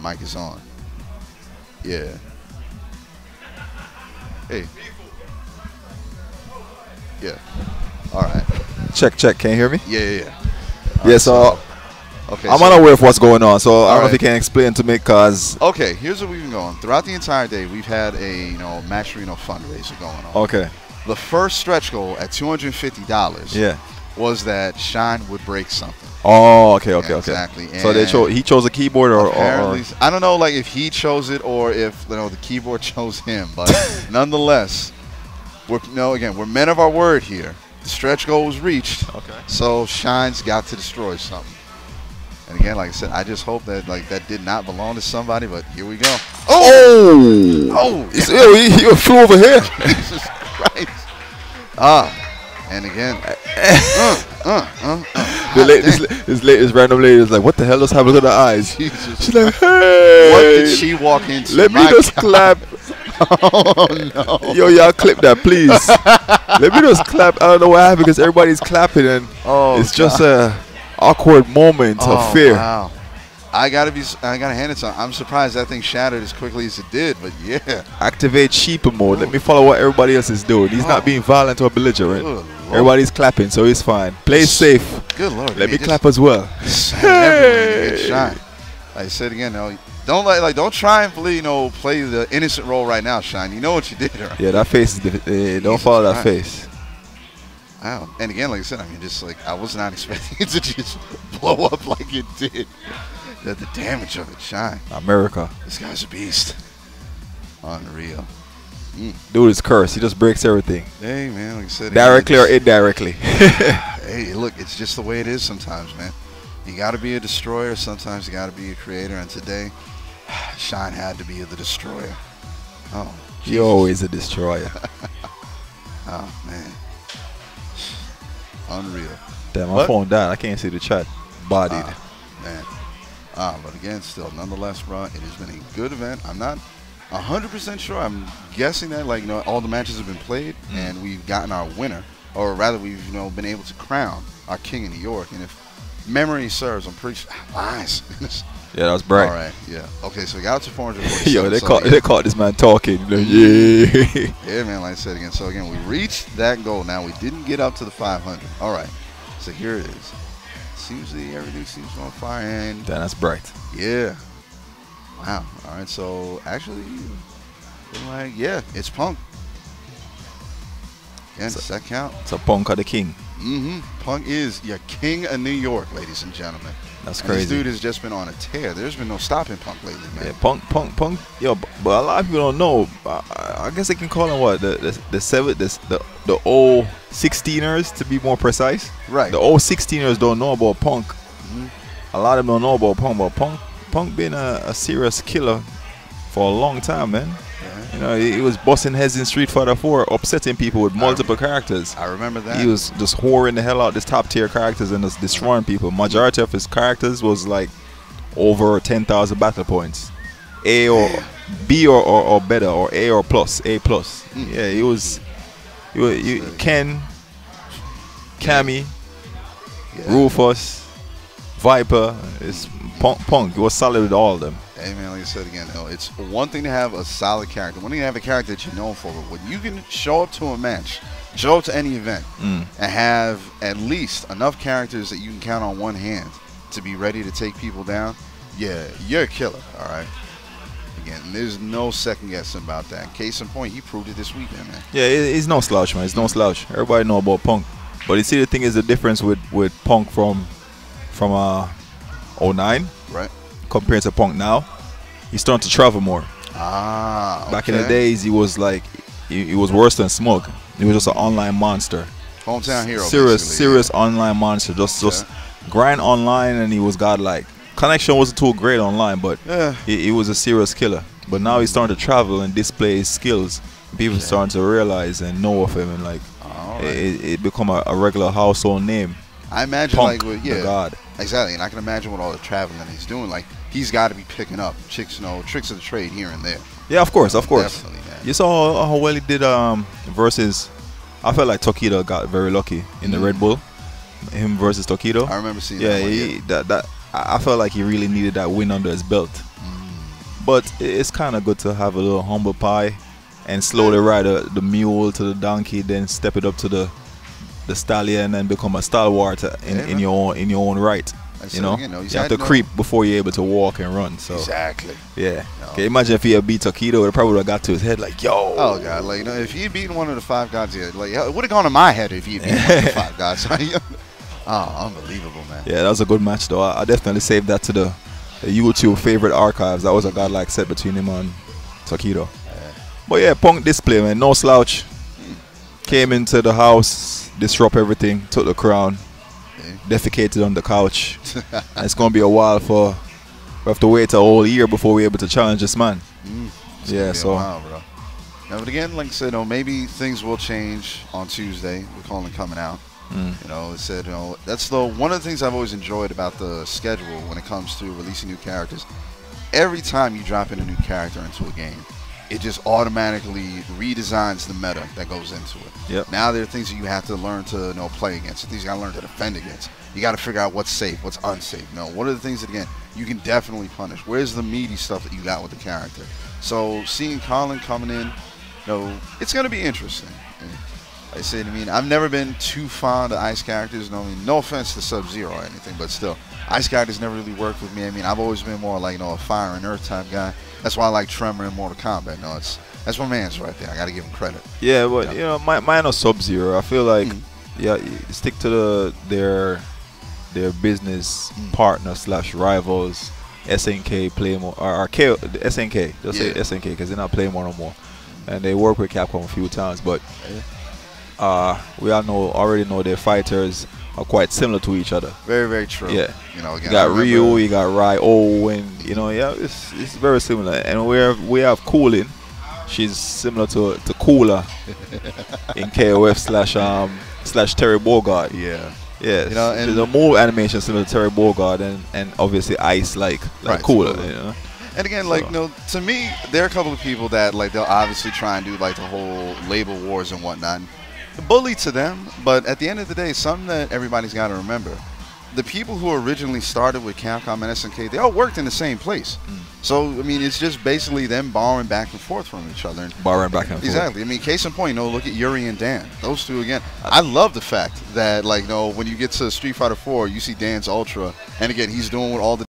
mic is on. Yeah. Hey. Yeah. All right. Check. Can you hear me? Yeah. Yeah, so okay, I'm unaware of what's going on, so I don't know if you can explain to me, cause okay, here's what we've been going throughout the entire day. We've had a Match Reno fundraiser going on. Okay. The first stretch goal at $250. Was that Shine would break something. Oh, okay. Exactly. So he chose a keyboard, or I don't know, like if he chose it or if the keyboard chose him, but nonetheless, we're men of our word here. The stretch goal was reached. Okay. So Shine's got to destroy something. And again, like I said, I just hope that that did not belong to somebody, but here we go. Oh! He flew over here. Jesus Christ. And again. This random lady is like, what the hell is happening to the eyes? Jesus. She's like, hey. What did she walk into? Let me just clap. Oh, no. Yo, y'all clip that, please. Let me just clap. I don't know what happened because everybody's clapping and it's just a awkward moment of fear. Wow. I gotta hand it to him. I'm surprised that thing shattered as quickly as it did, but yeah. Activate sheeper mode. Let me follow what everybody else is doing. He's not being violent or belligerent. Everybody's clapping, so he's fine. Play safe. Good Lord. Let me clap as well. Hey. Shine. Like I said again, don't try and play the innocent role right now, Shine. You know what you did, right? Yeah, that face is don't follow that face. Wow. And again, like I said, I was not expecting it to just blow up like it did. The damage of it, Shine. America. This guy's a beast. Unreal. Dude is cursed. He just breaks everything. Hey, man, like I said. Directly or indirectly. Hey, look, it's just the way it is sometimes, man. You got to be a destroyer. Sometimes you got to be a creator. And today, Shine had to be the destroyer. Oh, Jesus. You're always a destroyer. Oh, man. Unreal. Damn, my phone died. I can't see the chat. Bodied. Man. But again, still, nonetheless, bro, it has been a good event. I'm not 100% sure. I'm guessing that, all the matches have been played, and we've gotten our winner. Or rather, we've, been able to crown our king in New York. And if memory serves, I'm pretty sure. Lies. Yeah, that was bright. All right, yeah. Okay, so we got up to 447. Yo, they caught this man talking. Yeah. Yeah, man, like I said again. So, again, we reached that goal. Now, we didn't get up to the 500. All right, so here it is. Everything seems on fire. And damn, that's bright. Yeah. Wow. All right, so actually, it's Punk. Again, set count. So Punk are the king. Punk is your king of New York, ladies and gentlemen. That's crazy. This dude has just been on a tear. There's been no stopping Punk lately, man. Yeah, Punk. Yo, but a lot of people don't know. I guess they can call him what the old 16ers to be more precise. Right. The old 16ers don't know about Punk. A lot of them don't know about Punk, but Punk been a serious killer for a long time, man. Yeah. He was busting heads in Street Fighter 4, upsetting people with multiple characters. I remember that. He was just whoring the hell out this top tier characters and just destroying people. Majority of his characters was like over 10,000 battle points. A or B or better, or A or plus, A plus. Yeah, he was Ken, Cammy, Rufus, Viper. It's Punk. He was solid with all of them. Hey, man, like I said again, it's one thing to have a solid character. One thing to have a character that you're known for. But when you can show up to a match, show up to any event, and have at least enough characters that you can count on one hand to be ready to take people down, yeah, you're a killer, all right? Again, there's no second guessing about that. Case in point, he proved it this weekend, man. Yeah, he's no slouch, man. He's no slouch. Everybody know about Punk. But you see, the thing is, the difference with Punk from 09, right, compared to Punk now, he's starting to travel more. Okay. Back in the days, he was like, he was worse than Smoke. He was just an online monster. Hometown hero. Serious online monster. Just grind online, and he was godlike. Connection wasn't too great online, but he was a serious killer. But now he's starting to travel and display his skills. People starting to realize and know of him, and it become a regular household name. I imagine, Punk, the god. Exactly, and I can imagine with all the traveling he's doing, he's got to be picking up tricks of the trade here and there. Yeah, of course. Definitely, man. You saw how well he did versus. I felt like Tokido got very lucky in the Red Bull. Him versus Tokido. I remember seeing that one. I felt like he really needed that win under his belt. But it's kind of good to have a little humble pie and slowly ride the mule to the donkey, then step it up to the stallion and become a stalwart in your own right. You know, you have to creep before you're able to walk and run. So exactly. Yeah. No. Okay, imagine if he had beat Taquito, it probably would have got to his head like, yo. Oh God, like, you know, if he had beaten one of the 5 gods, yeah, like it would have gone to my head if he had beaten one of the 5 gods. Oh, unbelievable, man. Yeah, that was a good match though. I definitely saved that to the YouTube favorite archives. That was a godlike set between him and Taquito. Yeah. But yeah, Punk display, man, no slouch. Came into the house, disrupt everything, took the crown. Defecated on the couch. And it's gonna be a while we have to wait a whole year before we're able to challenge this man. Yeah, so wow, bro. Now, but again, like I said, maybe things will change on Tuesday. We're calling coming out. You know, it said, that's one of the things I've always enjoyed about the schedule when it comes to releasing new characters. Every time you drop in a new character into a game, it just automatically redesigns the meta that goes into it. Yep. Now there are things that you have to learn to play against. Things you got to learn to defend against. You got to figure out what's safe, what's unsafe. What are the things that, again, you can definitely punish? Where's the meaty stuff that you got with the character? So seeing Colin coming in, it's going to be interesting. And like I said, I've never been too fond of ice characters. No offense to Sub-Zero or anything, but still, ice characters never really worked with me. I've always been more like, a fire and earth type guy. That's why I like Tremor in Mortal Kombat. That's my man's right there. I got to give him credit. Yeah, but mine are Sub-Zero. I feel like stick to their business partner / rivals, SNK, Playmore, or SNK. Just say SNK because they're not Playmore no more, and they work with Capcom a few times. But we already know their fighters are quite similar to each other. Very, very true. Yeah. Again, you got Ryu, you got Ryo, and it's very similar. And we have Coolin. She's similar to Cooler in KOF / Terry Bogard. Yeah. Yeah. And the move animation similar to Terry Bogard and obviously Ice like Cooler. And again, to me, there are a couple of people that they'll obviously try and do the whole label wars and whatnot. Bully to them, but at the end of the day, something that everybody's got to remember: the people who originally started with Capcom and SNK, they all worked in the same place. So it's just basically them borrowing back and forth from each other. Borrowing back and forth. Exactly. Case in point, look at Yuri and Dan. Those two again. I love the fact that when you get to Street Fighter 4, you see Dan's Ultra, and again he's doing what all the